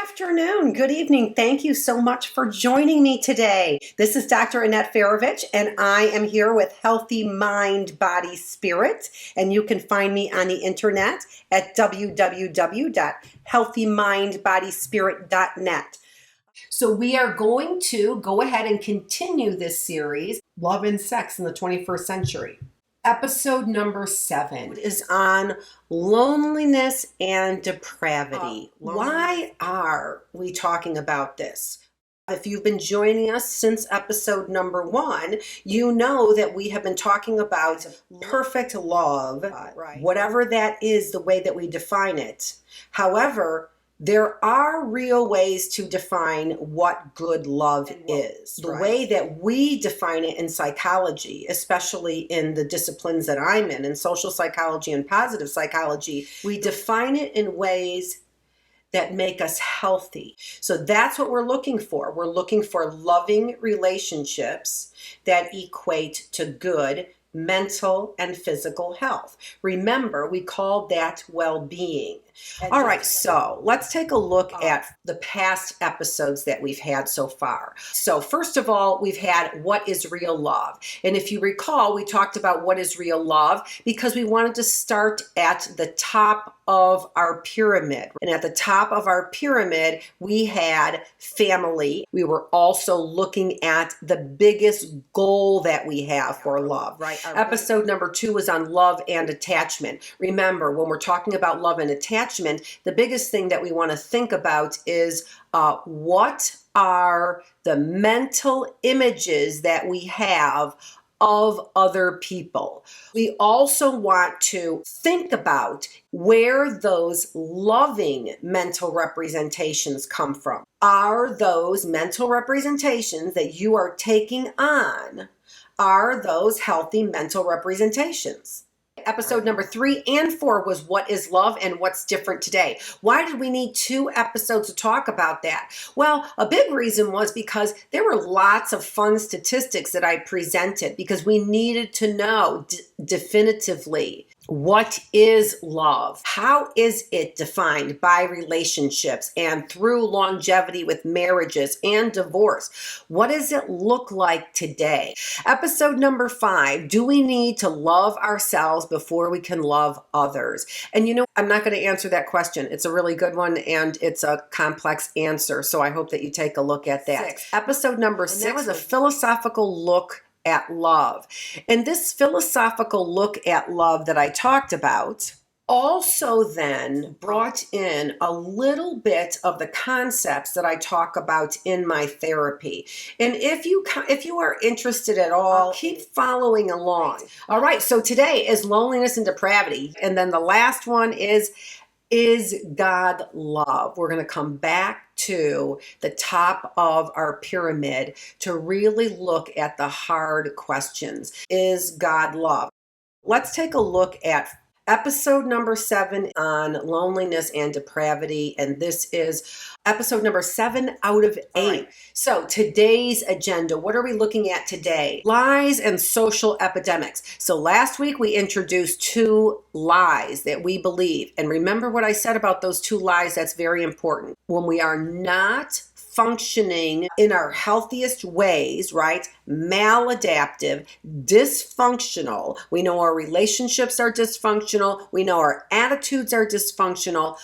afternoon, good evening. Thank you so much for joining me today. This is Dr. Annette Feravich, and I am here with Healthy Mind, Body, Spirit. And you can find me on the internet at www.healthymindbodyspirit.net. So we are going to go ahead and continue this series, Love and Sex in the 21st Century. Episode number 7 is on loneliness and depravity. Why are we talking about this? If you've been joining us since episode number 1, you know that we have been talking about perfect love, whatever that is, the way that we define it. However, there are real ways to define what good love is. The way that we define it in psychology, especially in the disciplines that I'm in social psychology and positive psychology, we define it in ways that make us healthy. So that's what we're looking for. We're looking for loving relationships that equate to good mental and physical health. Remember, we call that well-being. All right, so let's take a look at the past episodes that we've had so far. So first of all, we've had what is real love. And if you recall, we talked about what is real love because we wanted to start at the top of our pyramid. And at the top of our pyramid, we had family. We were also looking at the biggest goal that we have for love. Right. Episode number 2 was on love and attachment. Remember, when we're talking about love and attachment, the biggest thing that we want to think about is what are the mental images that we have of other people. We also want to think about where those loving mental representations come from. Are those mental representations that you are taking on, are those healthy mental representations? Episode number 3 and 4 was what is love and what's different today. Why did we need 2 episodes to talk about that? Well, a big reason was because there were lots of fun statistics that I presented because we needed to know definitively what is love? How is it defined by relationships and through longevity with marriages and divorce? What does it look like today? Episode number 5, do we need to love ourselves before we can love others? And you know, I'm not going to answer that question. It's a really good one and it's a complex answer. So I hope that you take a look at that. Episode number 6 was a philosophical look at love. And this philosophical look at love that I talked about also then brought in a little bit of the concepts that I talk about in my therapy. And if you are interested at all, keep following along. All right, so today is loneliness and depravity. And then the last one is God love? We're going to come back to the top of our pyramid to really look at the hard questions. Is God love? Let's take a look at episode number 7 on loneliness and depravity, and this is episode number 7 out of 8. Right. So today's agenda, what are we looking at today? Lies and social epidemics. So last week we introduced 2 lies that we believe, and remember what I said about those 2 lies, that's very important. When we are not functioning in our healthiest ways, right? Maladaptive, dysfunctional. We know our relationships are dysfunctional. We know our attitudes are dysfunctional.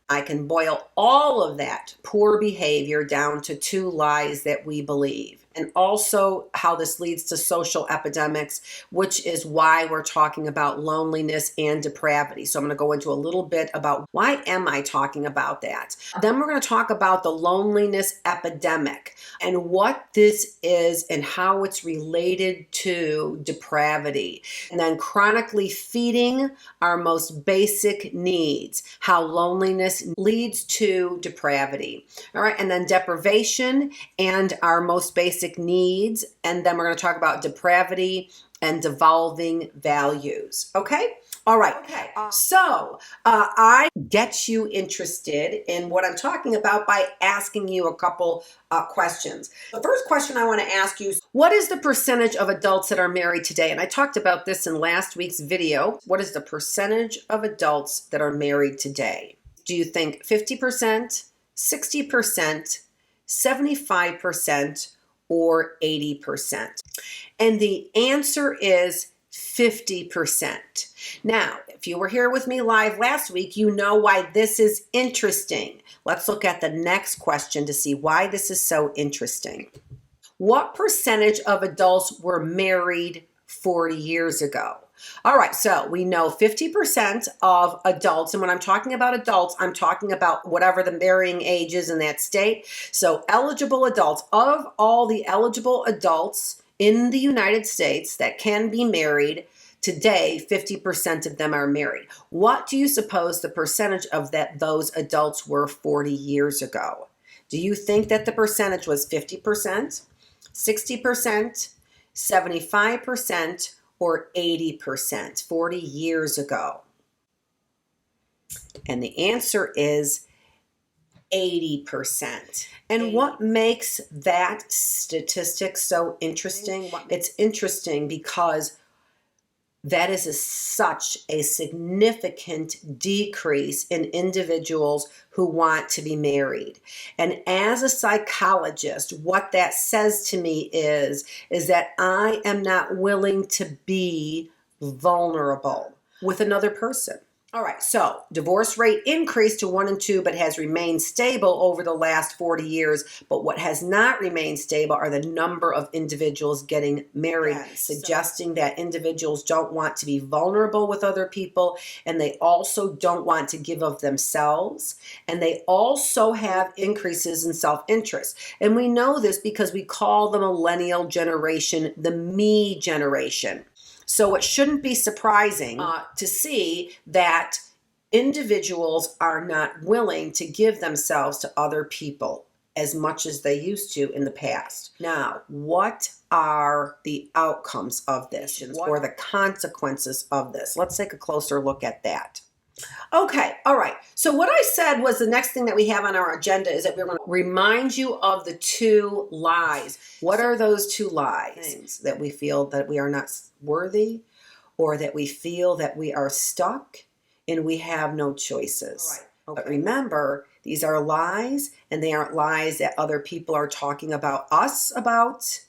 I can boil all of that poor behavior down to 2 lies that we believe. And also how this leads to social epidemics, which is why we're talking about loneliness and depravity. So I'm going to go into a little bit about why am I talking about that. Then we're going to talk about the loneliness epidemic and what this is and how it's related to depravity. And then chronically feeding our most basic needs, how loneliness leads to depravity. All right, and then deprivation and our most basic needs, and then we're going to talk about depravity and devolving values. Okay? All right. Okay. So I get you interested in what I'm talking about by asking you a couple questions. The first question I want to ask you is, what is the percentage of adults that are married today? And I talked about this in last week's video. What is the percentage of adults that are married today? Do you think 50%, 60%, 75%, or 80%? And the answer is 50%. Now, if you were here with me live last week, you know why this is interesting. Let's look at the next question to see why this is so interesting. What percentage of adults were married 40 years ago? All right, so we know 50% of adults, and when I'm talking about adults, I'm talking about whatever the marrying age is in that state. So eligible adults, of all the eligible adults in the United States that can be married, today 50% of them are married. What do you suppose the percentage of those adults were 40 years ago? Do you think that the percentage was 50%, 60%, 75%, or 80% 40 years ago? And the answer is 80%. And what makes that statistic so interesting? It's interesting because that is such a significant decrease in individuals who want to be married. And as a psychologist, what that says to me is that I am not willing to be vulnerable with another person. All right, so divorce rate increased to 1 in 2, but has remained stable over the last 40 years. But what has not remained stable are the number of individuals getting married, suggesting that individuals don't want to be vulnerable with other people, and they also don't want to give of themselves, and they also have increases in self-interest. And we know this because we call the millennial generation the me generation. So it shouldn't be surprising to see that individuals are not willing to give themselves to other people as much as they used to in the past. Now, what are the outcomes of this or the consequences of this? Let's take a closer look at that. Okay, all right. So what I said was the next thing that we have on our agenda is that we're going to remind you of the 2 lies. What are those 2 lies? That we feel that we are not worthy, or that we feel that we are stuck and we have no choices. All right. Okay. But remember, these are lies, and they aren't lies that other people are talking about us about.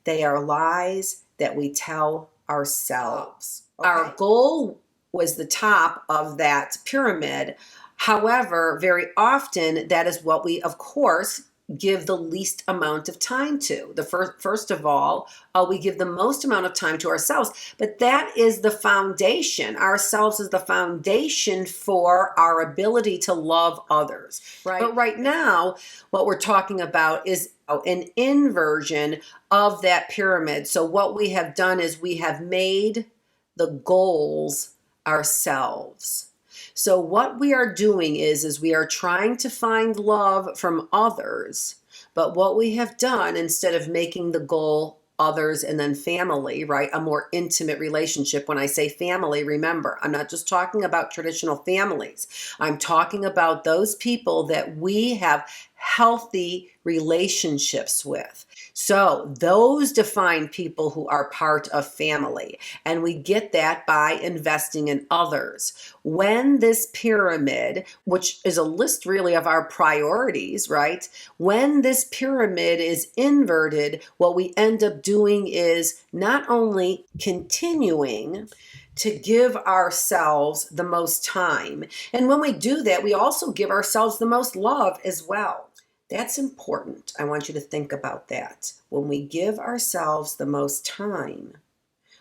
They are lies that we tell ourselves. Okay. Our goal was the top of that pyramid. However, very often that is what we, of course, give the least amount of time to. First of all, we give the most amount of time to ourselves, but that is the foundation. Ourselves is the foundation for our ability to love others, right? But right now, what we're talking about is an inversion of that pyramid. So what we have done is we have made the goals ourselves. So what we are doing is we are trying to find love from others, but what we have done, instead of making the goal others and then family, right, a more intimate relationship. When I say family, remember, I'm not just talking about traditional families. I'm talking about those people that we have healthy relationships with. So those define people who are part of family, and we get that by investing in others. When this pyramid, which is a list really of our priorities, right? When this pyramid is inverted, what we end up doing is not only continuing to give ourselves the most time, and when we do that, we also give ourselves the most love as well. That's important. I want you to think about that. When we give ourselves the most time,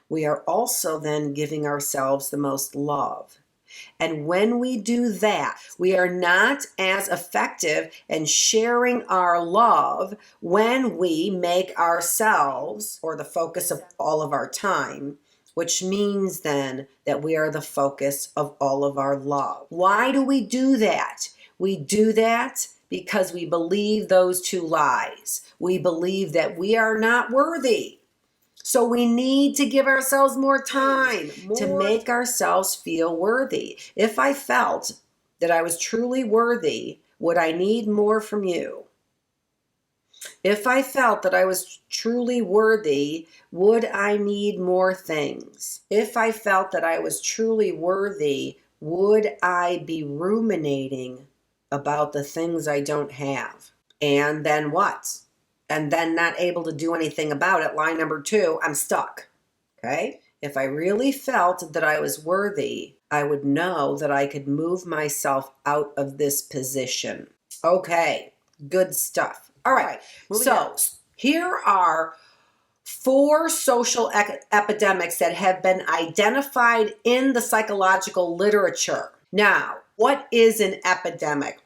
we are also then giving ourselves the most love. And when we do that, we are not as effective in sharing our love when we make ourselves, or the focus of all of our time, which means then that we are the focus of all of our love. Why do we do that? We do that because we believe those 2 lies. We believe that we are not worthy. So we need to give ourselves more time to make ourselves feel worthy. If I felt that I was truly worthy, would I need more from you? If I felt that I was truly worthy, would I need more things? If I felt that I was truly worthy, would I be ruminating about the things I don't have. And then what? And then not able to do anything about it. Line number 2, I'm stuck. Okay? If I really felt that I was worthy, I would know that I could move myself out of this position. Okay, good stuff. All right, so here are 4 social epidemics that have been identified in the psychological literature. Now, what is an epidemic?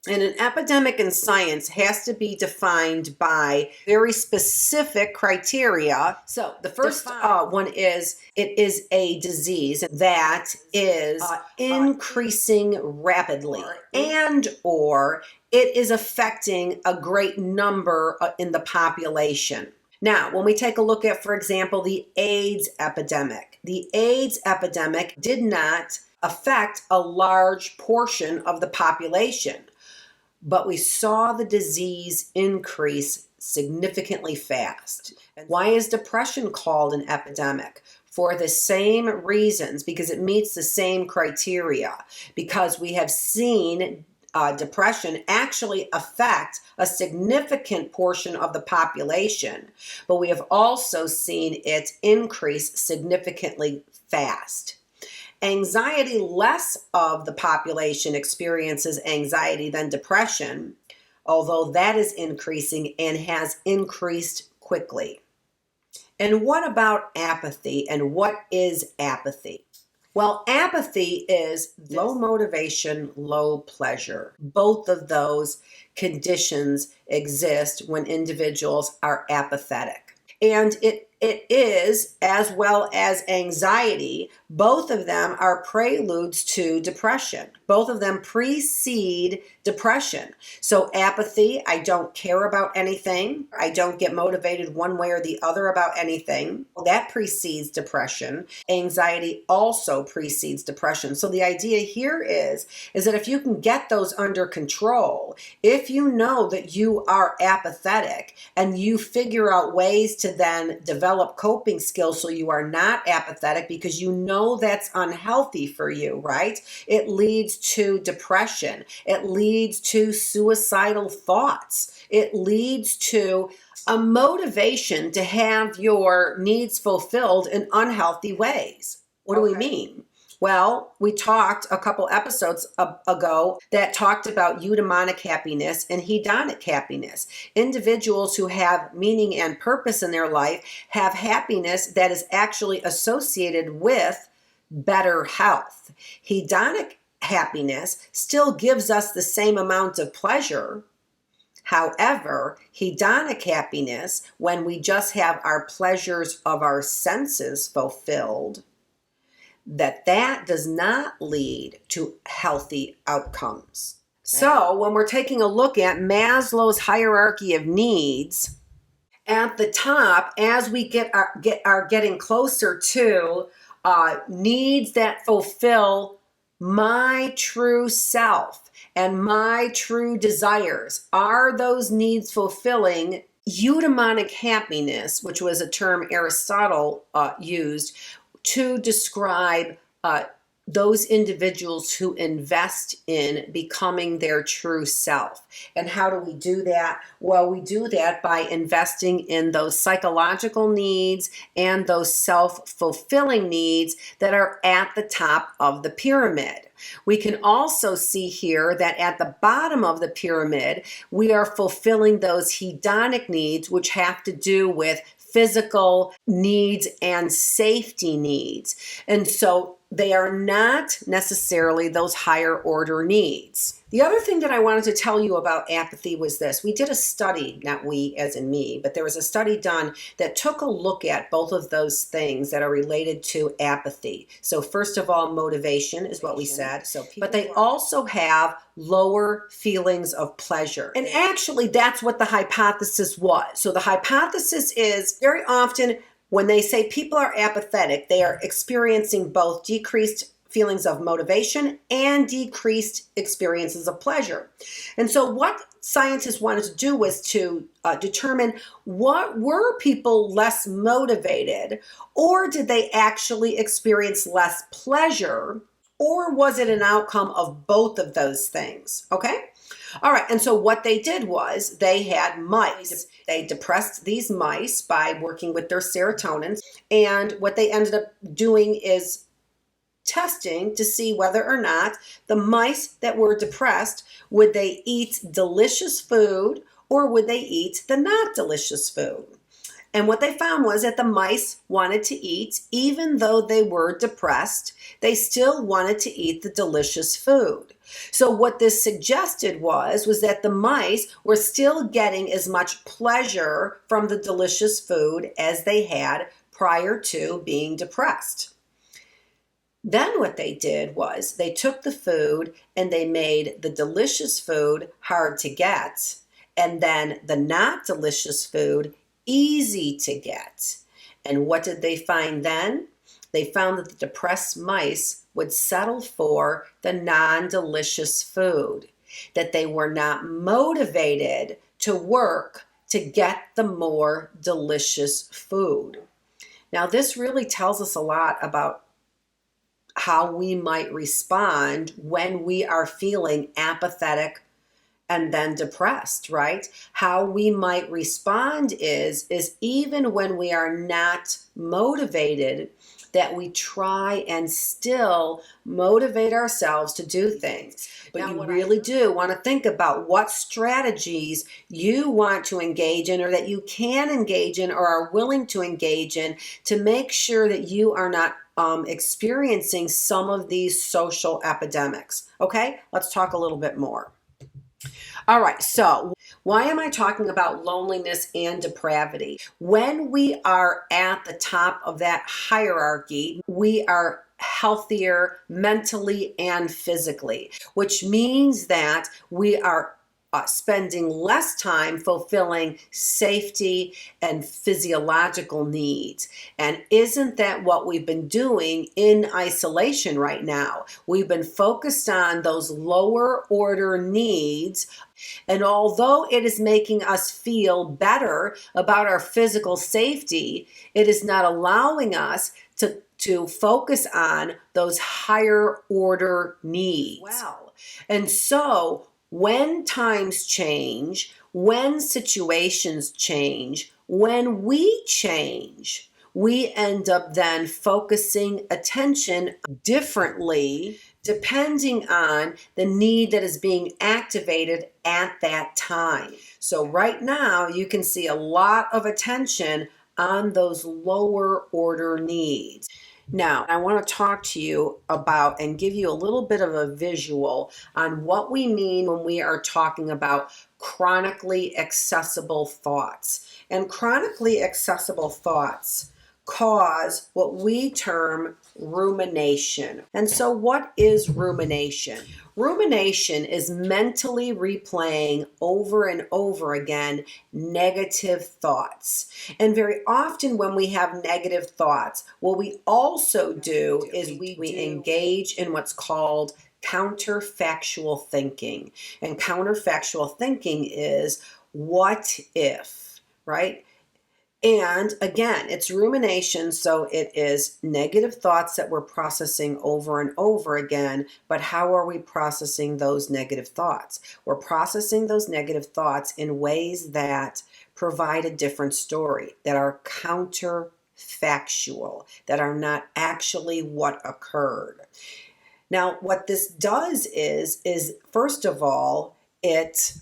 And an epidemic in science has to be defined by very specific criteria. So the first one is it is a disease that is increasing rapidly and or it is affecting a great number in the population. Now, when we take a look at, for example, the AIDS epidemic did not affect a large portion of the population, but we saw the disease increase significantly fast. Why is depression called an epidemic? For the same reasons, because it meets the same criteria, because we have seen depression actually affect a significant portion of the population, but we have also seen it increase significantly fast. Anxiety, less of the population experiences anxiety than depression, although that is increasing and has increased quickly. And what about apathy? And what is apathy? Well, apathy is low motivation, low pleasure. Both of those conditions exist when individuals are apathetic. And it is, as well as anxiety, both of them are preludes to depression. Both of them precede depression. So apathy, I don't care about anything. I don't get motivated one way or the other about anything. That precedes depression. Anxiety also precedes depression. So the idea here is that if you can get those under control, if you know that you are apathetic and you figure out ways to then develop coping skills so you are not apathetic, because you know that's unhealthy for you, right? It leads to depression. It leads to suicidal thoughts. It leads to a motivation to have your needs fulfilled in unhealthy ways. What do we mean? Well, we talked a couple episodes ago that talked about eudaimonic happiness and hedonic happiness. Individuals who have meaning and purpose in their life have happiness that is actually associated with better health. Hedonic happiness still gives us the same amount of pleasure. However, hedonic happiness, when we just have our pleasures of our senses fulfilled, that does not lead to healthy outcomes. So when we're taking a look at Maslow's hierarchy of needs, at the top, as we are getting closer to needs that fulfill my true self and my true desires, are those needs fulfilling eudaimonic happiness, which was a term Aristotle used to describe those individuals who invest in becoming their true self. And how do we do that? Well, we do that by investing in those psychological needs and those self-fulfilling needs that are at the top of the pyramid. We can also see here that at the bottom of the pyramid, we are fulfilling those hedonic needs, which have to do with physical needs and safety needs. And so they are not necessarily those higher order needs. The other thing that I wanted to tell you about apathy was this. We did a study, not we as in me, but there was a study done that took a look at both of those things that are related to apathy. So first of all, motivation is what we said. But they also have lower feelings of pleasure. And actually, that's what the hypothesis was. So the hypothesis is very often when they say people are apathetic, they are experiencing both decreased feelings of motivation and decreased experiences of pleasure. And so what scientists wanted to do was to determine, what were people less motivated, or did they actually experience less pleasure Or was it an outcome of both of those things? Okay. All right. And so what they did was they had mice. They depressed these mice by working with their serotonin. And what they ended up doing is testing to see whether or not the mice that were depressed, would they eat delicious food or would they eat the not delicious food? And what they found was that the mice wanted to eat, even though they were depressed, they still wanted to eat the delicious food. So what this suggested was that the mice were still getting as much pleasure from the delicious food as they had prior to being depressed. Then what they did was they took the food and they made the delicious food hard to get, and then the not delicious food easy to get. And what did they find then? They found that the depressed mice would settle for the non-delicious food, that they were not motivated to work to get the more delicious food. Now, this really tells us a lot about how we might respond when we are feeling apathetic and then depressed, right? How we might respond is even when we are not motivated, that we try and still motivate ourselves to do things. But now, you really do want to think about what strategies you want to engage in, or that you can engage in, or are willing to engage in, to make sure that you are not experiencing some of these social epidemics. Okay, let's talk a little bit more. All right, so why am I talking about loneliness and depravity? When we are at the top of that hierarchy, we are healthier mentally and physically, which means that we are spending less time fulfilling safety and physiological needs. And isn't that what we've been doing in isolation right now? We've been focused on those lower order needs. And although it is making us feel better about our physical safety, it is not allowing us to focus on those higher order needs. Well, and so when times change, when situations change, when we change, we end up then focusing attention differently depending on the need that is being activated at that time. So right now, you can see a lot of attention on those lower order needs. Now, I want to talk to you about and give you a little bit of a visual on what we mean when we are talking about chronically accessible thoughts. And chronically accessible thoughts cause what we term rumination. And so what is rumination? Rumination is mentally replaying over and over again negative thoughts. And very often when we have negative thoughts, what we also do is we engage in what's called counterfactual thinking. And counterfactual thinking is what if, right? And again, it's rumination, so it is negative thoughts that we're processing over and over again. But how are we processing those negative thoughts? We're processing those negative thoughts in ways that provide a different story, that are counterfactual, that are not actually what occurred. Now, what this does is first of all, it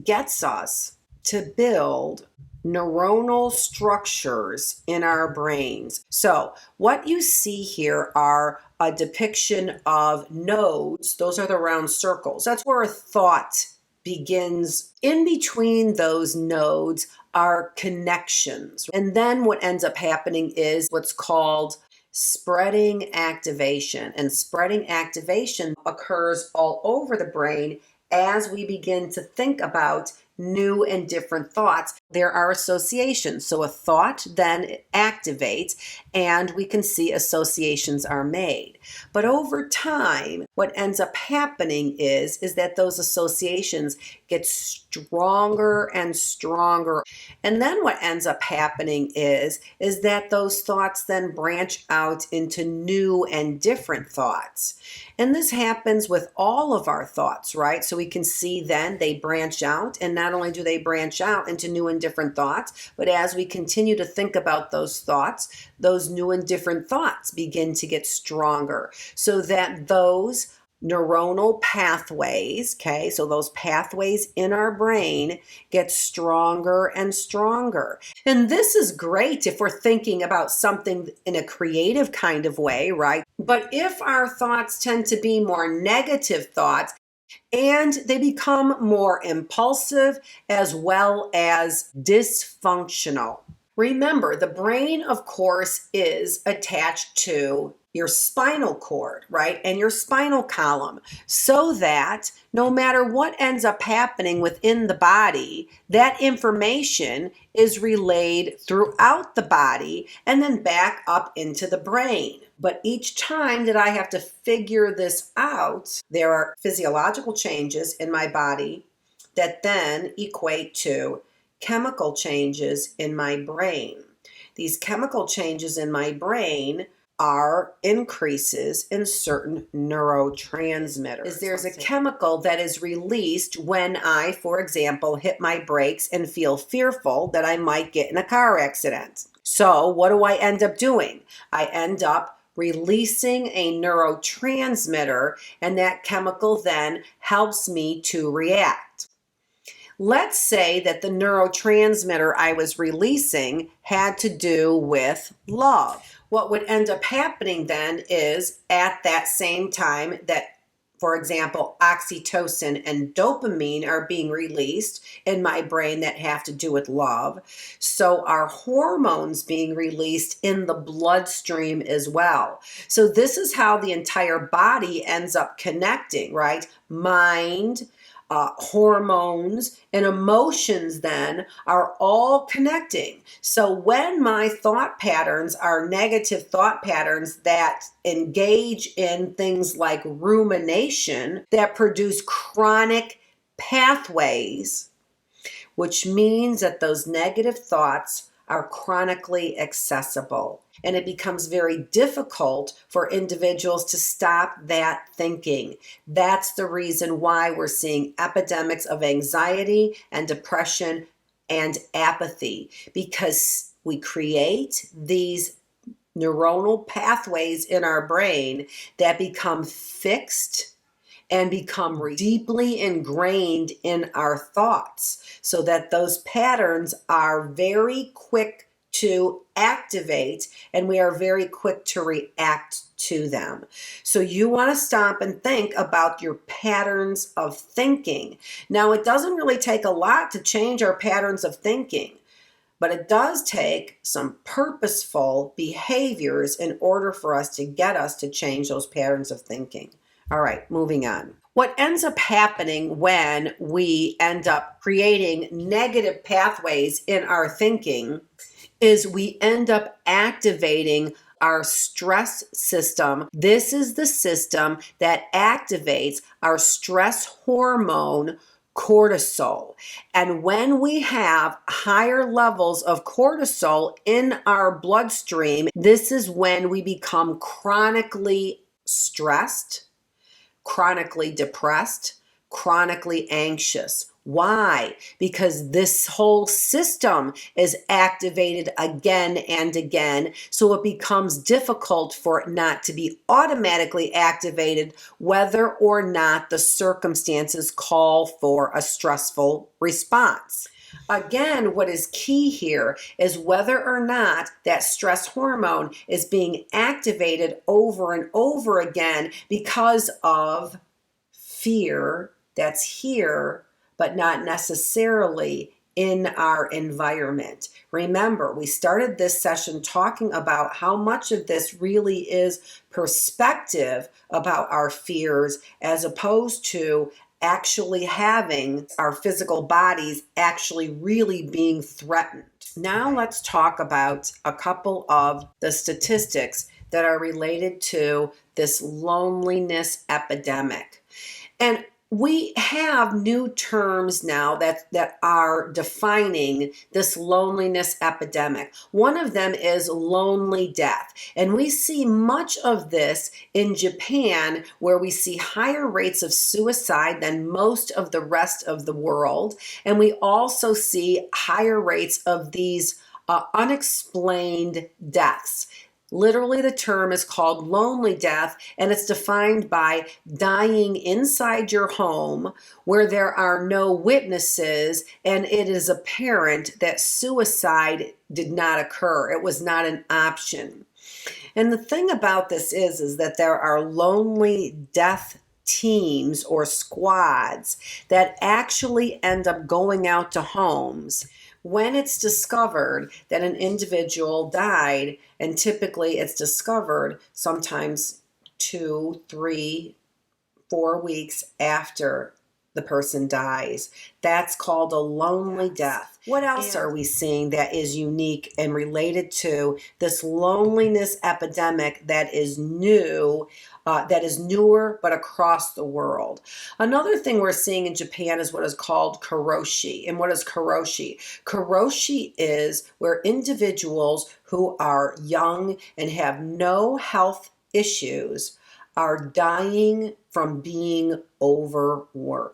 gets us to build neuronal structures in our brains. So what you see here are a depiction of nodes. Those are the round circles. That's where a thought begins. In between those nodes are connections. And then what ends up happening is what's called spreading activation. And spreading activation occurs all over the brain as we begin to think about new and different thoughts. There are associations. So a thought then activates and we can see associations are made. But over time, what ends up happening is that those associations gets stronger and stronger. And then what ends up happening is that those thoughts then branch out into new and different thoughts. And this happens with all of our thoughts, right? So we can see then they branch out, and not only do they branch out into new and different thoughts, but as we continue to think about those thoughts, those new and different thoughts begin to get stronger, so that those neuronal pathways, okay, so those pathways in our brain get stronger and stronger. And this is great if we're thinking about something in a creative kind of way, right? But if our thoughts tend to be more negative thoughts, and they become more impulsive as well as dysfunctional. Remember, the brain, of course, is attached to your spinal cord, right? And your spinal column, so that no matter what ends up happening within the body, that information is relayed throughout the body and then back up into the brain. But each time that I have to figure this out, there are physiological changes in my body that then equate to chemical changes in my brain. These chemical changes in my brain are increases in certain neurotransmitters. There's a chemical that is released when I, for example, hit my brakes and feel fearful that I might get in a car accident. So what do I end up doing? I end up releasing a neurotransmitter, and that chemical then helps me to react. Let's say that the neurotransmitter I was releasing had to do with love. What would end up happening then is at that same time that, for example, oxytocin and dopamine are being released in my brain that have to do with love, so are hormones being released in the bloodstream as well. So this is how the entire body ends up connecting, right? Mind, hormones, and emotions then are all connecting. So when my thought patterns are negative thought patterns that engage in things like rumination, that produce chronic pathways, which means that those negative thoughts are chronically accessible. And it becomes very difficult for individuals to stop that thinking. That's the reason why we're seeing epidemics of anxiety and depression and apathy, because we create these neuronal pathways in our brain that become fixed and become deeply ingrained in our thoughts, so that those patterns are very quick to activate and we are very quick to react to them. So you want to stop and think about your patterns of thinking. Now, it doesn't really take a lot to change our patterns of thinking, but it does take some purposeful behaviors in order for us to change those patterns of thinking. All right, moving on. What ends up happening when we end up creating negative pathways in our thinking is we end up activating our stress system. This is the system that activates our stress hormone, cortisol. And when we have higher levels of cortisol in our bloodstream, this is when we become chronically stressed, chronically depressed, chronically anxious. Why? Because this whole system is activated again and again, so it becomes difficult for it not to be automatically activated, whether or not the circumstances call for a stressful response. Again, what is key here is whether or not that stress hormone is being activated over and over again because of fear that's here, but not necessarily in our environment. Remember, we started this session talking about how much of this really is perspective about our fears as opposed to actually having our physical bodies actually really being threatened. Now let's talk about a couple of the statistics that are related to this loneliness epidemic. And we have new terms now that are defining this loneliness epidemic. One of them is lonely death. And we see much of this in Japan, where we see higher rates of suicide than most of the rest of the world. And we also see higher rates of these unexplained deaths. Literally, the term is called lonely death, and it's defined by dying inside your home where there are no witnesses, and it is apparent that suicide did not occur. It was not an option. And the thing about this is that there are lonely death teams or squads that actually end up going out to homes when it's discovered that an individual died, and typically it's discovered sometimes 2, 3, 4 weeks after the person dies. That's called a lonely death. What else are we seeing that is unique and related to this loneliness epidemic that is new, that is newer, but across the world? Another thing we're seeing in Japan is what is called karoshi. And what is karoshi? Karoshi is where individuals who are young and have no health issues are dying from being overworked.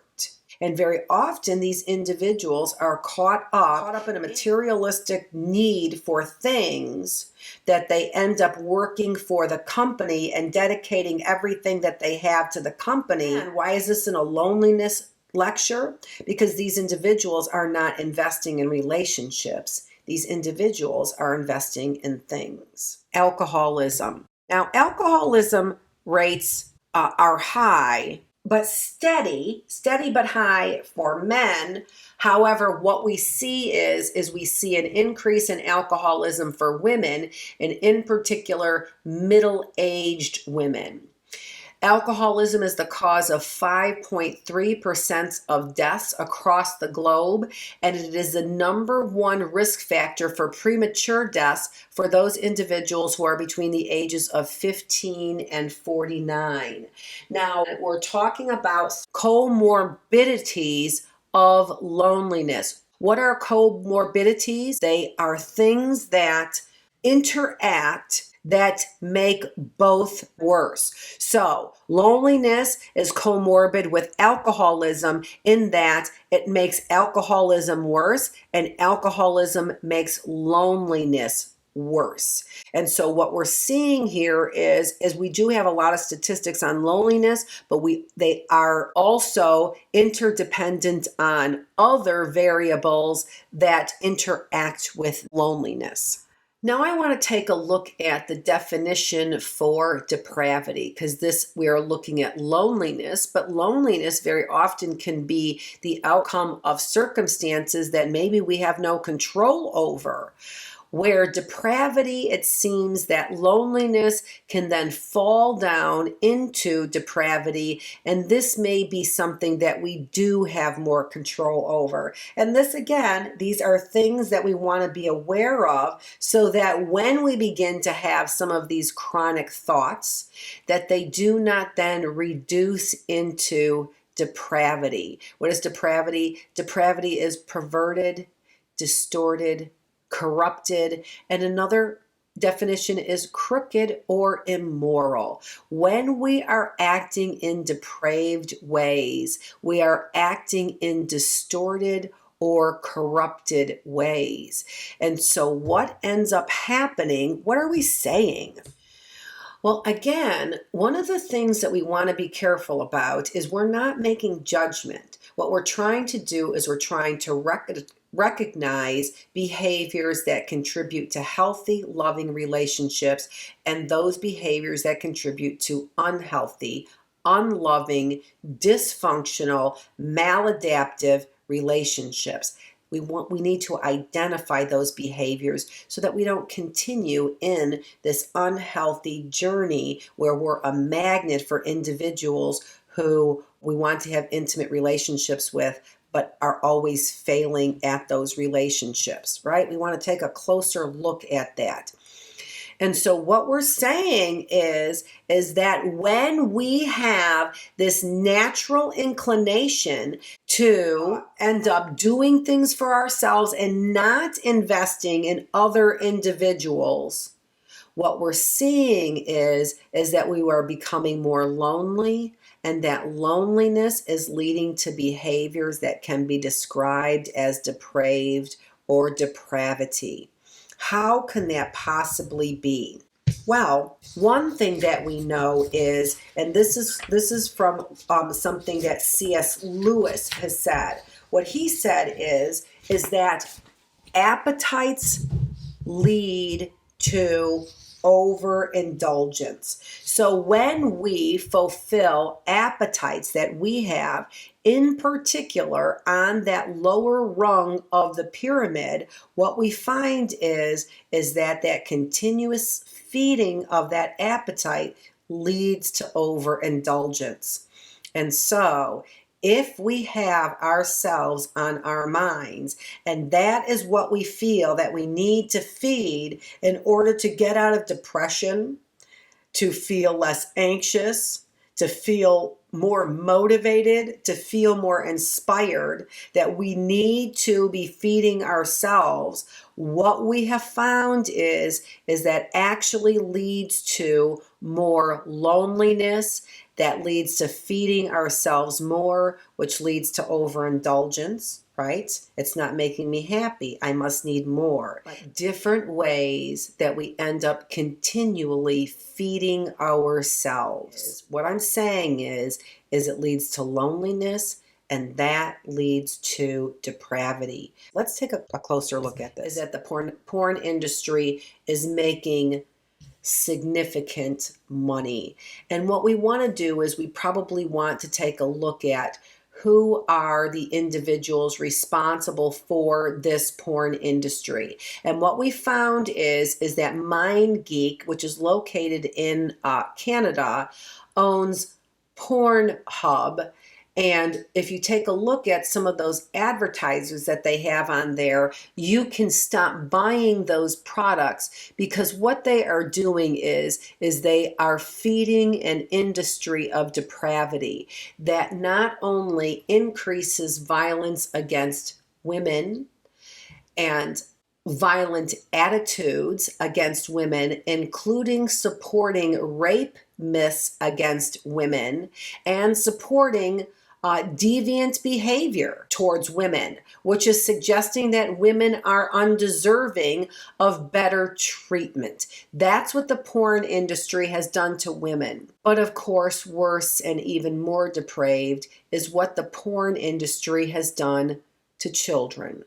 And very often these individuals are caught up in a materialistic need for things that they end up working for the company and dedicating everything that they have to the company. And why is this in a loneliness lecture? Because these individuals are not investing in relationships. These individuals are investing in things. Alcoholism. Now, alcoholism rates are high, but steady but high for men. However, what we see is we see an increase in alcoholism for women, and in particular, middle-aged women. Alcoholism is the cause of 5.3% of deaths across the globe, and it is the number one risk factor for premature deaths for those individuals who are between the ages of 15 and 49. Now, we're talking about comorbidities of loneliness. What are comorbidities? They are things that interact that make both worse. So loneliness is comorbid with alcoholism in that it makes alcoholism worse, and alcoholism makes loneliness worse. And so what we're seeing here is we do have a lot of statistics on loneliness, but they are also interdependent on other variables that interact with loneliness. Now I want to take a look at the definition for depravity, because we are looking at loneliness, but loneliness very often can be the outcome of circumstances that maybe we have no control over. Where depravity, it seems that loneliness can then fall down into depravity, and this may be something that we do have more control over. And this, again, these are things that we want to be aware of so that when we begin to have some of these chronic thoughts, that they do not then reduce into depravity. What is depravity? Depravity is perverted, distorted, corrupted, and another definition is crooked or immoral. When we are acting in depraved ways, we are acting in distorted or corrupted ways. And so what ends up happening? What are we saying? Well, again, one of the things that we want to be careful about is we're not making judgment. What we're trying to do is we're trying to recognize behaviors that contribute to healthy, loving relationships and those behaviors that contribute to unhealthy, unloving, dysfunctional, maladaptive relationships. We need to identify those behaviors so that we don't continue in this unhealthy journey where we're a magnet for individuals who we want to have intimate relationships with, but are always failing at those relationships, right? We want to take a closer look at that. And so what we're saying is that when we have this natural inclination to end up doing things for ourselves and not investing in other individuals, what we're seeing is that we are becoming more lonely, and that loneliness is leading to behaviors that can be described as depraved or depravity. How can that possibly be? Well, one thing that we know is, and this is from something that C.S. Lewis has said. What he said is that appetites lead to overindulgence. So when we fulfill appetites that we have, in particular on that lower rung of the pyramid, what we find is that continuous feeding of that appetite leads to overindulgence. And so if we have ourselves on our minds, and that is what we feel that we need to feed in order to get out of depression, to feel less anxious, to feel more motivated, to feel more inspired, that we need to be feeding ourselves, what we have found is that actually leads to more loneliness, that leads to feeding ourselves more, which leads to overindulgence, right? It's not making me happy. I must need more. Different ways that we end up continually feeding ourselves. What I'm saying is it leads to loneliness, and that leads to depravity. Let's take a closer look at this. Is that the porn industry is making significant money. And what we want to do is we probably want to take a look at who are the individuals responsible for this porn industry. And what we found is that MindGeek, which is located in Canada, owns Pornhub. And if you take a look at some of those advertisers that they have on there, you can stop buying those products, because what they are doing is they are feeding an industry of depravity that not only increases violence against women and violent attitudes against women, including supporting rape myths against women and supporting deviant behavior towards women, which is suggesting that women are undeserving of better treatment. That's what the porn industry has done to women. But of course, worse and even more depraved is what the porn industry has done to children.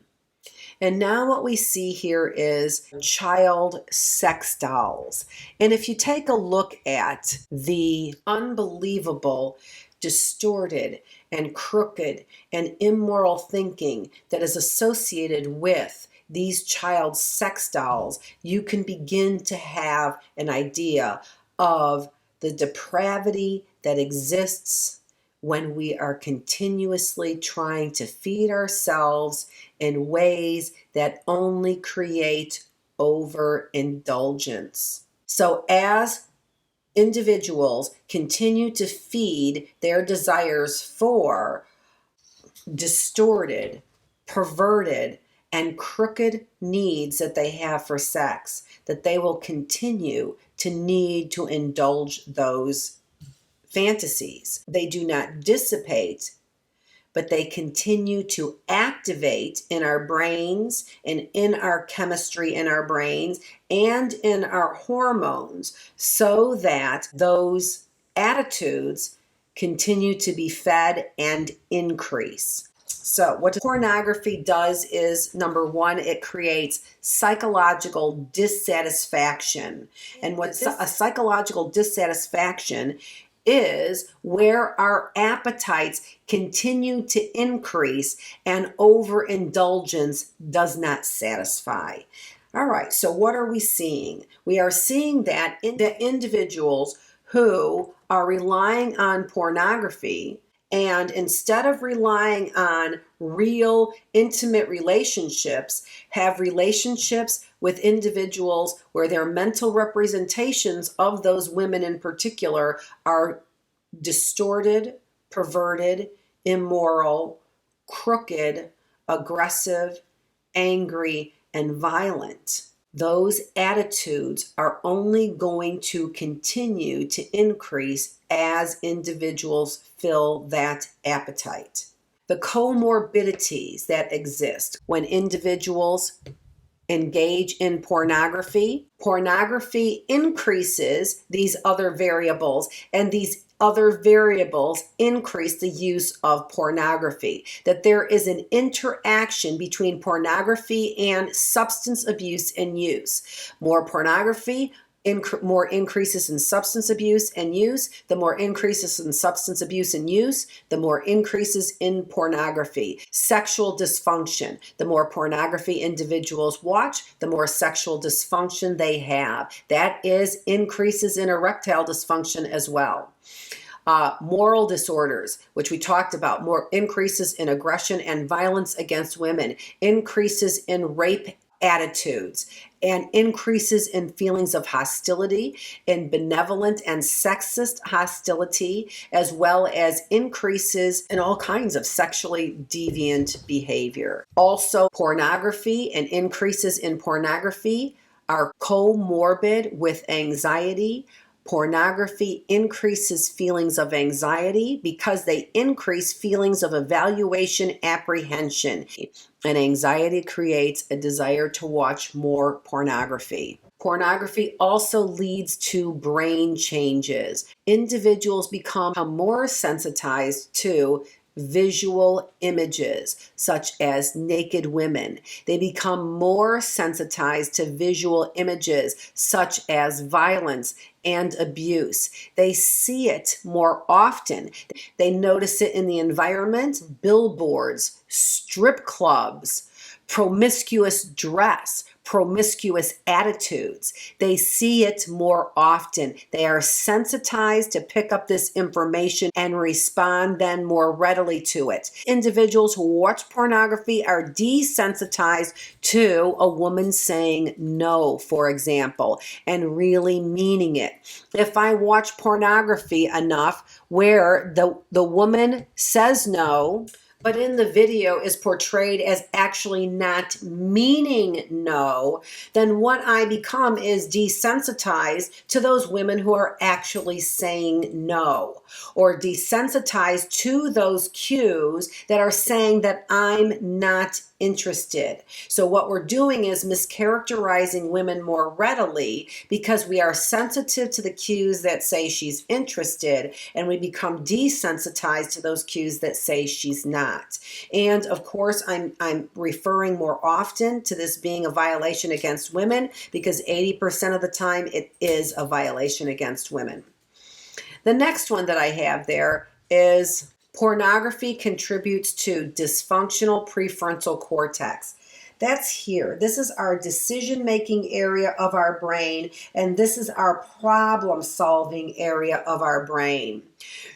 And now what we see here is child sex dolls. And if you take a look at the unbelievable, distorted, and crooked, and immoral thinking that is associated with these child sex dolls, you can begin to have an idea of the depravity that exists when we are continuously trying to feed ourselves in ways that only create overindulgence. So as individuals continue to feed their desires for distorted, perverted, and crooked needs that they have for sex, that they will continue to need to indulge those fantasies. They do not dissipate, but they continue to activate in our brains and in our chemistry in our brains and in our hormones, so that those attitudes continue to be fed and increase. So what pornography does is, number one, it creates psychological dissatisfaction. And what's a psychological dissatisfaction is where our appetites continue to increase and overindulgence does not satisfy. All right, so what are we seeing? We are seeing that individuals who are relying on pornography And instead of relying on real intimate relationships, have relationships with individuals where their mental representations of those women in particular are distorted, perverted, immoral, crooked, aggressive, angry, and violent. Those attitudes are only going to continue to increase as individuals fill that appetite. The comorbidities that exist when individuals engage in pornography. Pornography increases these other variables, and these other variables increase the use of pornography. That there is an interaction between pornography and substance abuse and use. More pornography, more increases in substance abuse and use. The more increases in substance abuse and use, the more increases in pornography. Sexual dysfunction. The more pornography individuals watch, the more sexual dysfunction they have. That is increases in erectile dysfunction as well. Moral disorders, which we talked about, more increases in aggression and violence against women, increases in rape attitudes, and increases in feelings of hostility, in benevolent and sexist hostility, as well as increases in all kinds of sexually deviant behavior. Also, pornography and increases in pornography are comorbid with anxiety. Pornography increases feelings of anxiety because they increase feelings of evaluation apprehension. And anxiety creates a desire to watch more pornography. Pornography also leads to brain changes. Individuals become more sensitized to visual images, such as naked women. They become more sensitized to visual images, such as violence and abuse. They see it more often. They notice it in the environment, billboards, strip clubs, promiscuous dress, promiscuous attitudes. They see it more often. They are sensitized to pick up this information and respond then more readily to it. Individuals who watch pornography are desensitized to a woman saying no, for example, and really meaning it. If I watch pornography enough where the woman says no, but in the video is portrayed as actually not meaning no, then what I become is desensitized to those women who are actually saying no, or desensitized to those cues that are saying that I'm not interested. So what we're doing is mischaracterizing women more readily because we are sensitive to the cues that say she's interested, and we become desensitized to those cues that say she's not. And of course, I'm referring more often to this being a violation against women because 80% of the time it is a violation against women. The next one that I have there is pornography contributes to dysfunctional prefrontal cortex. That's here. This is our decision-making area of our brain, and this is our problem-solving area of our brain.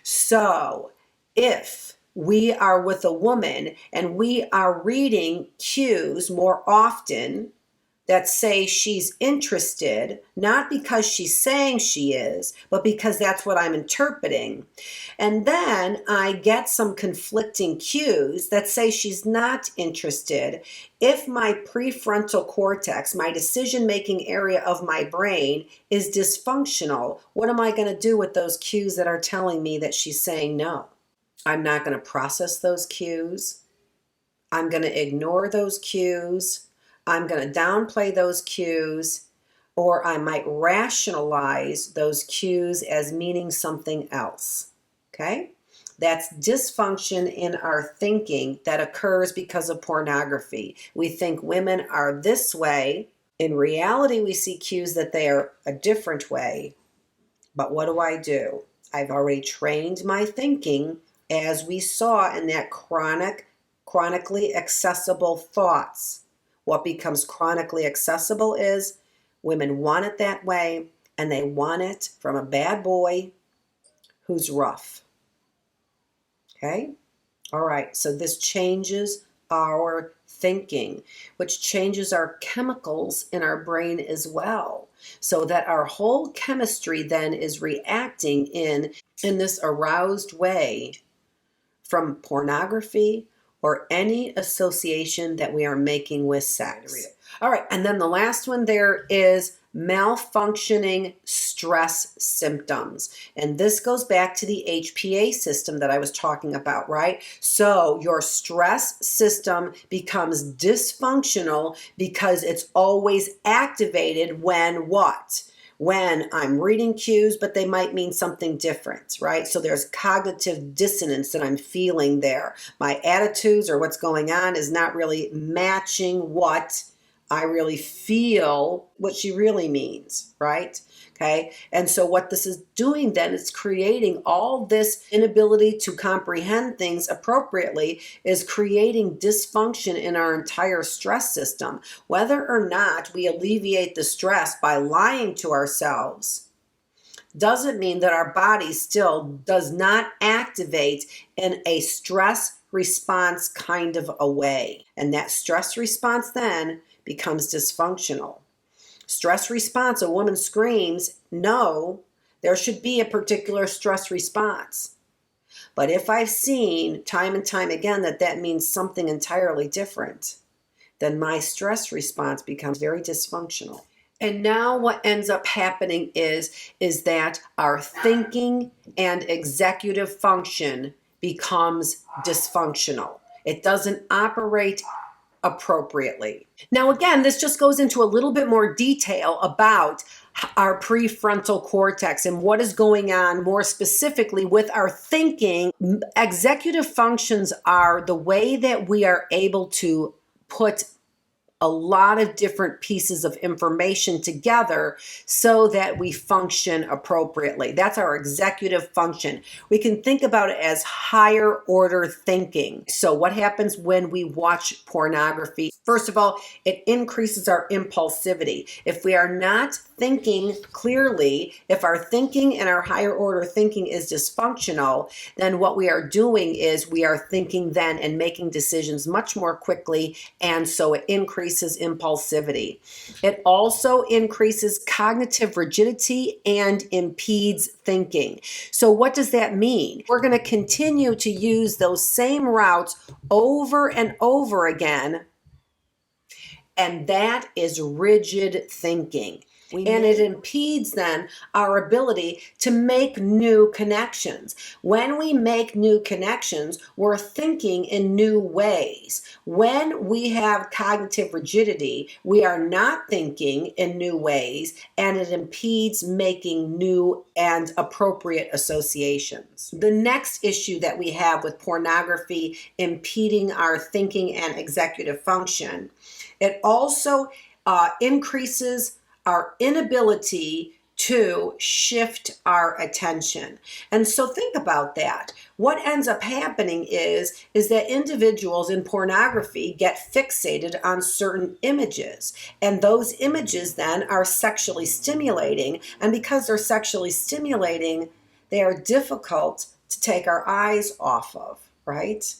So, if we are with a woman and we are reading cues more often that say she's interested, not because she's saying she is, but because that's what I'm interpreting. And then I get some conflicting cues that say she's not interested. If my prefrontal cortex, my decision-making area of my brain, is dysfunctional, what am I going to do with those cues that are telling me that she's saying no? I'm not going to process those cues. I'm going to ignore those cues. I'm going to downplay those cues, or I might rationalize those cues as meaning something else. Okay? That's dysfunction in our thinking that occurs because of pornography. We think women are this way. In reality, we see cues that they are a different way. But what do? I've already trained my thinking, as we saw in that chronically accessible thoughts. What becomes chronically accessible is women want it that way, and they want it from a bad boy who's rough. Okay? All right, so this changes our thinking, which changes our chemicals in our brain as well, so that our whole chemistry then is reacting in this aroused way from pornography or any association that we are making with sex. All right, and then the last one there is malfunctioning stress symptoms. And this goes back to the HPA system that I was talking about, right? So your stress system becomes dysfunctional because it's always activated when what? When I'm reading cues, but they might mean something different, right? So there's cognitive dissonance that I'm feeling there. My attitudes or what's going on is not really matching what I really feel, what she really means, right? Okay. And so what this is doing then is creating all this inability to comprehend things appropriately, is creating dysfunction in our entire stress system. Whether or not we alleviate the stress by lying to ourselves doesn't mean that our body still does not activate in a stress response kind of a way. And that stress response then becomes dysfunctional. Stress response, a woman screams, no, there should be a particular stress response. But if I've seen time and time again that means something entirely different, then my stress response becomes very dysfunctional. And now what ends up happening is that our thinking and executive function becomes dysfunctional. It doesn't operate appropriately. Now, again, this just goes into a little bit more detail about our prefrontal cortex and what is going on more specifically with our thinking. Executive functions are the way that we are able to put a lot of different pieces of information together so that we function appropriately. That's our executive function. We can think about it as higher order thinking. So what happens when we watch pornography? First of all, it increases our impulsivity. If we are not thinking clearly, if our thinking and our higher order thinking is dysfunctional, then what we are doing is we are thinking then and making decisions much more quickly, and so it increases impulsivity. It also increases cognitive rigidity and impedes thinking. So what does that mean? We're going to continue to use those same routes over and over again, and that is rigid thinking. And it impedes then our ability to make new connections. When we make new connections, we're thinking in new ways. When we have cognitive rigidity, we are not thinking in new ways, and it impedes making new and appropriate associations. The next issue that we have with pornography impeding our thinking and executive function, it also increases our inability to shift our attention. And so think about that. What ends up happening is that individuals in pornography get fixated on certain images. And those images then are sexually stimulating. And because they're sexually stimulating, they are difficult to take our eyes off of, right?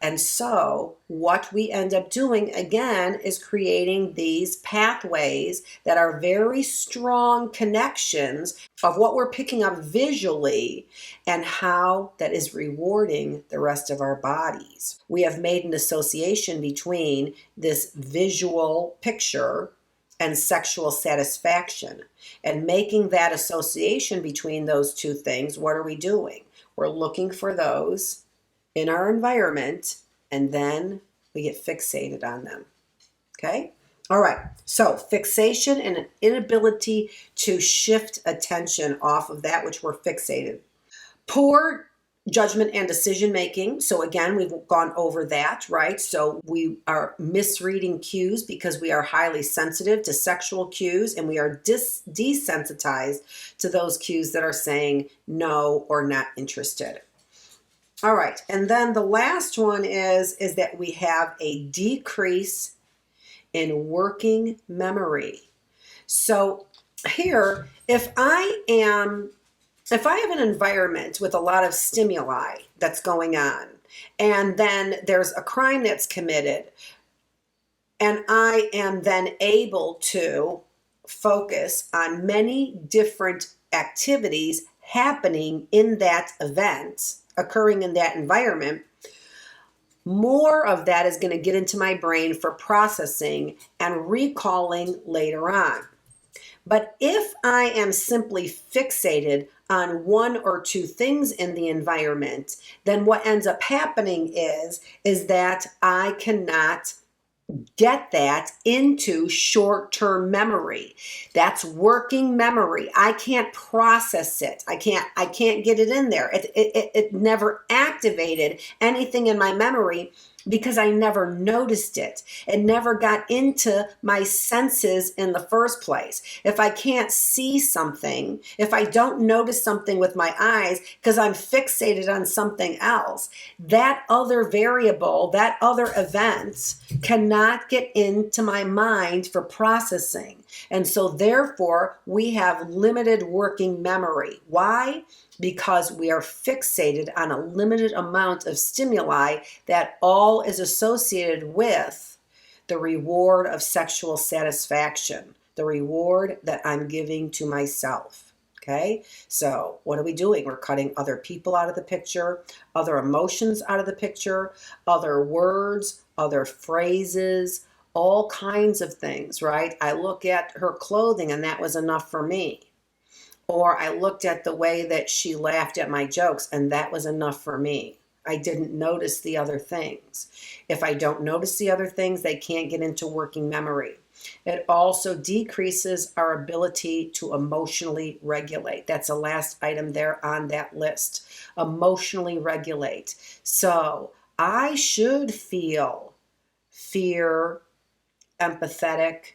And so what we end up doing again is creating these pathways that are very strong connections of what we're picking up visually and how that is rewarding the rest of our bodies. We have made an association between this visual picture and sexual satisfaction. And making that association between those two things, what are we doing? We're looking for those in our environment, and then we get fixated on them. Okay? All right. So fixation and an inability to shift attention off of that which we're fixated. Poor judgment and decision making. So again, we've gone over that, right? So we are misreading cues because we are highly sensitive to sexual cues, and we are desensitized to those cues that are saying no or not interested. All right, and then the last one is that we have a decrease in working memory. So here, if I am if I have an environment with a lot of stimuli that's going on, and then there's a crime that's committed, and I am then able to focus on many different activities happening in that event, occurring in that environment, more of that is going to get into my brain for processing and recalling later on. But if I am simply fixated on one or two things in the environment, then what ends up happening is that I cannot get that into short-term memory. That's working memory. I can't process it. I can't get it in there. It never activated anything in my memory because I never noticed it. It never got into my senses in the first place. If I can't see something, if I don't notice something with my eyes because I'm fixated on something else, that other variable, that other event cannot get into my mind for processing. And so therefore, we have limited working memory. Why? Because we are fixated on a limited amount of stimuli that all is associated with the reward of sexual satisfaction, the reward that I'm giving to myself. Okay, so what are we doing? We're cutting other people out of the picture, other emotions out of the picture, other words, other phrases, all kinds of things, right? I look at her clothing and that was enough for me. Or I looked at the way that she laughed at my jokes and that was enough for me. I didn't notice the other things. If I don't notice the other things, they can't get into working memory. It also decreases our ability to emotionally regulate. That's the last item there on that list. Emotionally regulate. So I should feel fear, empathetic,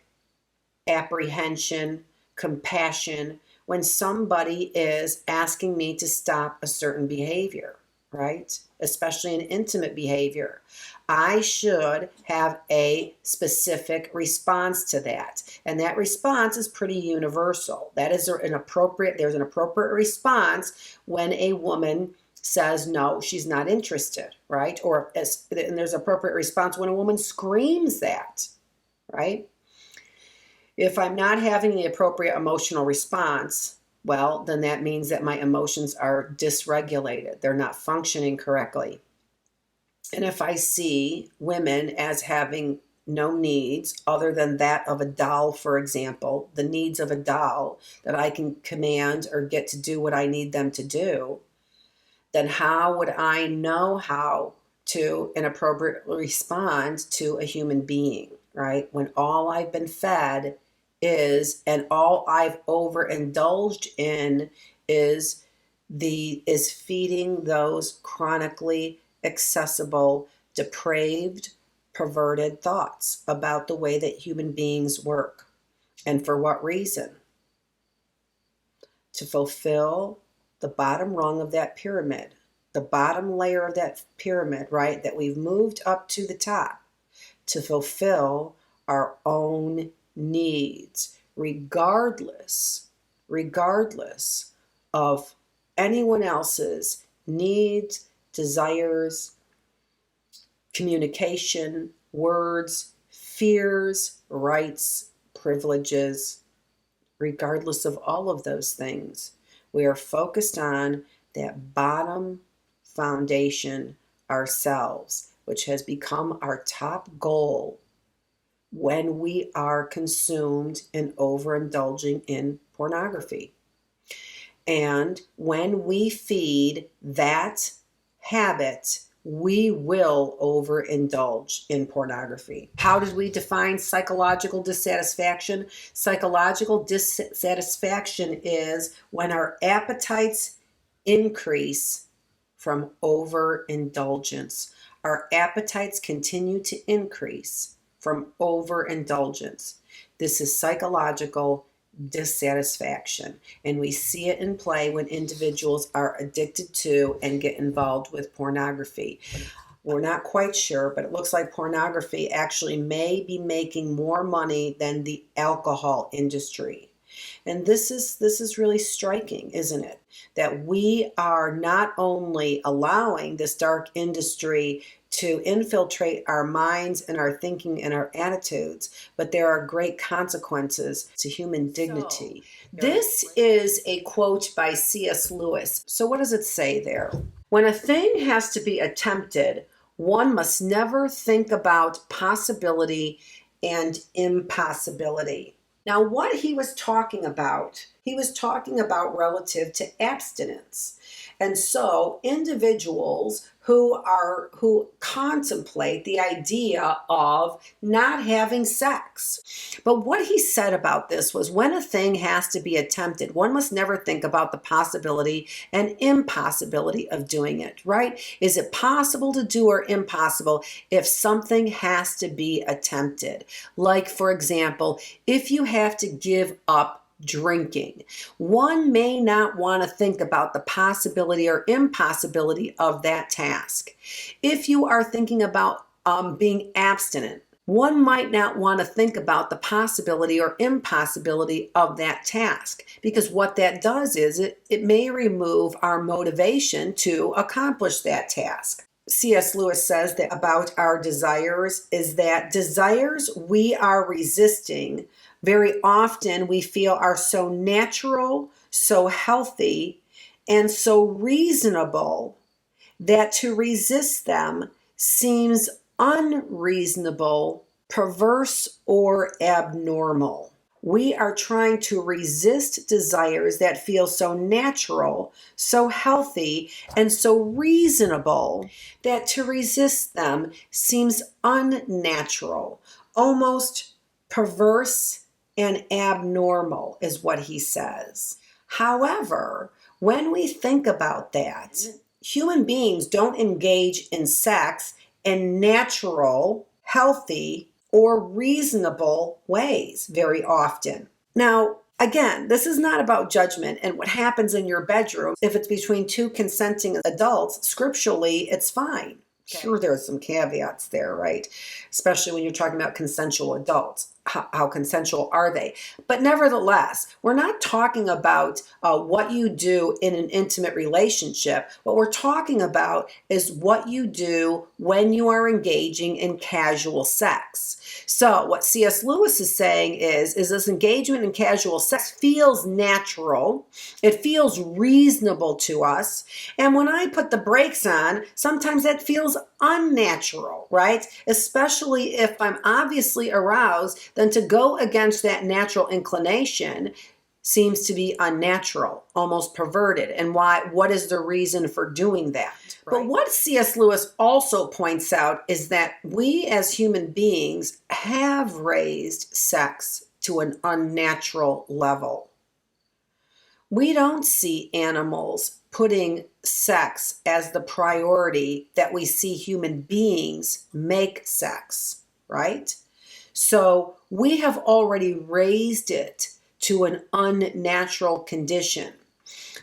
apprehension, compassion when somebody is asking me to stop a certain behavior, right? Especially an intimate behavior. I should have a specific response to that. And that response is pretty universal. That is there's an appropriate response when a woman says no, she's not interested, right? And there's an appropriate response when a woman screams that, right? If I'm not having the appropriate emotional response, well, then that means that my emotions are dysregulated. They're not functioning correctly. And if I see women as having no needs other than that of a doll, for example, the needs of a doll that I can command or get to do what I need them to do, then how would I know how to inappropriately respond to a human being, right? When all I've been fed is, and all I've overindulged in is feeding those chronically accessible, depraved, perverted thoughts about the way that human beings work. And for what reason? To fulfill the bottom rung of that pyramid, the bottom layer of that pyramid, right, that we've moved up to the top, to fulfill our own needs, regardless of anyone else's needs, desires, communication, words, fears, rights, privileges. Regardless of all of those things, we are focused on that bottom foundation ourselves, which has become our top goal when we are consumed and overindulging in pornography. And when we feed that habit, we will overindulge in pornography. How did we define psychological dissatisfaction? Psychological dissatisfaction is when our appetites increase from overindulgence. Our appetites continue to increase from overindulgence. This is psychological dissatisfaction, and we see it in play when individuals are addicted to and get involved with pornography. We're not quite sure, but it looks like pornography actually may be making more money than the alcohol industry. And this is really striking, isn't it? That we are not only allowing this dark industry to infiltrate our minds and our thinking and our attitudes, but there are great consequences to human dignity. This is a quote by C.S. Lewis. So what does it say there? When a thing has to be attempted, one must never think about possibility and impossibility. Now, what he was talking about relative to abstinence. And so individuals who contemplate the idea of not having sex. But what he said about this was, when a thing has to be attempted, one must never think about the possibility and impossibility of doing it, right? Is it possible to do or impossible if something has to be attempted? Like, for example, if you have to give up drinking, one may not want to think about the possibility or impossibility of that task. If you are thinking about being abstinent, one might not want to think about the possibility or impossibility of that task, because what that does is it may remove our motivation to accomplish that task. C.S. Lewis says that about our desires is that desires we are resisting very often we feel are so natural, so healthy, and so reasonable that to resist them seems unreasonable, perverse, or abnormal. We are trying to resist desires that feel so natural, so healthy, and so reasonable that to resist them seems unnatural, almost perverse and abnormal, is what he says. However, when we think about that, human beings don't engage in sex in natural, healthy, or reasonable ways very often. Now, again, this is not about judgment and what happens in your bedroom. If it's between two consenting adults, scripturally, it's fine. Okay. Sure, there's some caveats there, right? Especially when you're talking about consensual adults. How consensual are they? But nevertheless, we're not talking about what you do in an intimate relationship. What we're talking about is what you do when you are engaging in casual sex. So what C.S. Lewis is saying is this engagement in casual sex feels natural. It feels reasonable to us. And when I put the brakes on, sometimes that feels unnatural, right? Especially if I'm obviously aroused, then to go against that natural inclination seems to be unnatural, almost perverted. And what is the reason for doing that? Right. But what C.S. Lewis also points out is that we as human beings have raised sex to an unnatural level. We don't see animals putting sex as the priority that we see human beings make sex, right? So we have already raised it to an unnatural condition.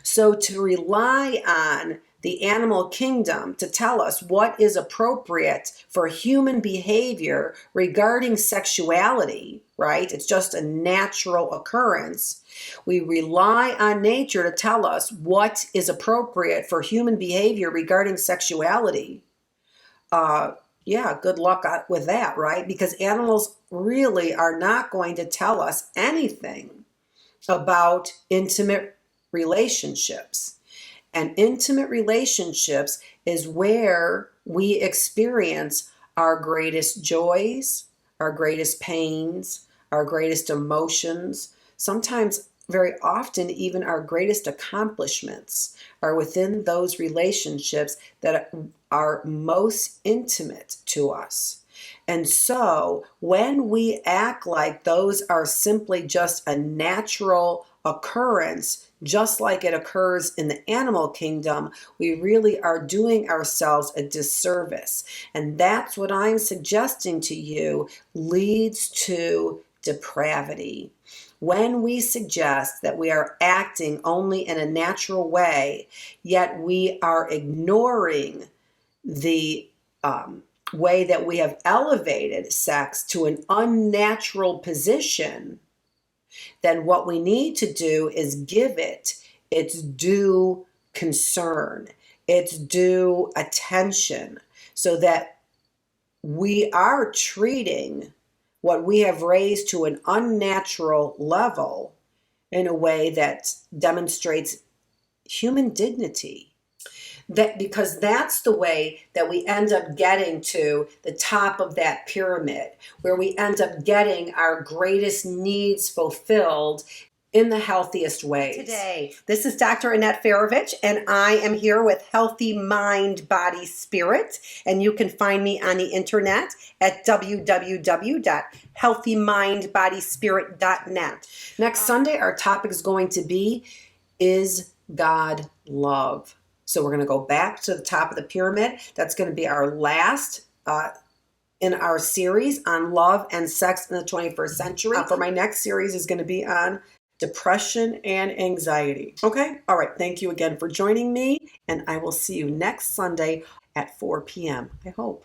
So to rely on the animal kingdom to tell us what is appropriate for human behavior regarding sexuality, right? It's just a natural occurrence. We rely on nature to tell us what is appropriate for human behavior regarding sexuality. Good luck with that, right? Because animals really are not going to tell us anything about intimate relationships. And intimate relationships is where we experience our greatest joys, our greatest pains, our greatest emotions. Sometimes, very often, even our greatest accomplishments are within those relationships that are most intimate to us. And so when we act like those are simply just a natural occurrence, just like it occurs in the animal kingdom, we really are doing ourselves a disservice. And that's what I'm suggesting to you leads to depravity. When we suggest that we are acting only in a natural way, yet we are ignoring the way that we have elevated sex to an unnatural position, then what we need to do is give it its due concern, its due attention, so that we are treating what we have raised to an unnatural level in a way that demonstrates human dignity. That because that's the way that we end up getting to the top of that pyramid, where we end up getting our greatest needs fulfilled in the healthiest ways. Today, this is Dr. Annette Feravich, and I am here with Healthy Mind, Body, Spirit, and you can find me on the internet at www.healthymindbodyspirit.net. Next Sunday, our topic is going to be, is God love? So we're going to go back to the top of the pyramid. That's going to be our last in our series on love and sex in the 21st century. For my next series is going to be on depression and anxiety. Okay? All right. Thank you again for joining me, and I will see you next Sunday at 4 p.m. I hope.